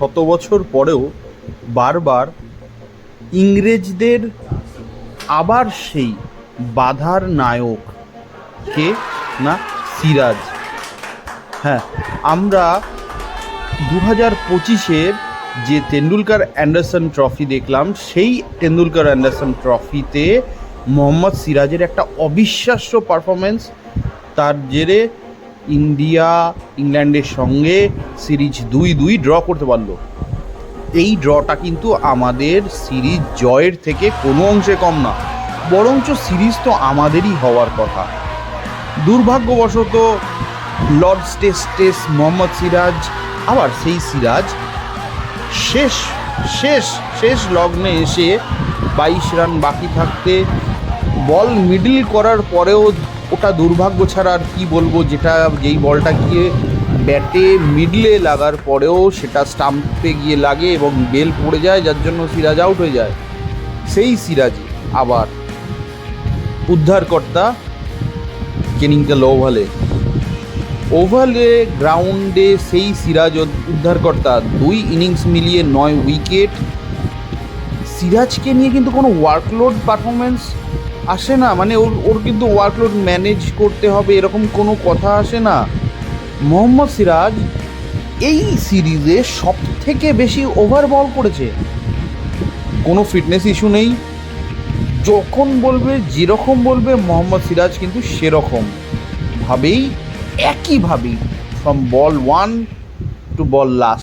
শত বছর পরেও বারবার ইংরেজদের আবার সেই বাধার নায়ক কে না সিরাজ। হ্যাঁ, আমরা 2025-এর যে তেন্ডুলকর অ্যান্ডারসন ট্রফি দেখলাম, সেই তেন্ডুলকর অ্যান্ডারসন ট্রফিতে মোহাম্মদ সিরাজের একটা অবিশ্বাস্য পারফরমেন্স। তার জেরে ইন্ডিয়া ইংল্যান্ডের সঙ্গে সিরিজ 2-2 ড্র করতে পারলো। এই ড্রটা কিন্তু আমাদের সিরিজ জয়ের থেকে কোনো অংশে কম না, বরঞ্চ সিরিজ তো আমাদেরই হওয়ার কথা। দুর্ভাগ্যবশত লর্ডস টেস্টে মোহাম্মদ সিরাজ, আবার সেই সিরাজ শেষ শেষ শেষ লগ্নে এসে 22 রান বাকি থাকতে বল মিডল করার পরেও, ওটা দুর্ভাগ্য ছাড়া আর কী বলবো, যেই বলটা গিয়ে ব্যাটে মিডলে লাগার পরেও সেটা স্টাম্পে গিয়ে লাগে এবং বেল পড়ে যায়, যার জন্য সিরাজ আউট হয়ে যায়। সেই সিরাজই আবার উদ্ধারকর্তা কেনিংটন ওভালে গ্রাউন্ডে সেই সিরাজ উদ্ধারকর্তা 2 ইনিংস মিলিয়ে 9 উইকেট। সিরাজকে নিয়ে কিন্তু কোনো ওয়ার্কলোড পারফরমেন্স আসে না, মানে ওর কিন্তু ওয়ার্কলোড ম্যানেজ করতে হবে এরকম কোনো কথা আসে না। মোহাম্মদ সিরাজ এই সিরিজে সব থেকে বেশি ওভার বল করেছে, কোনো ফিটনেস ইস্যু নেই। যখন বলবে, যেরকম বলবে মোহাম্মদ সিরাজ কিন্তু সেরকম ভাবেই, একইভাবেই from ball 1 to ball last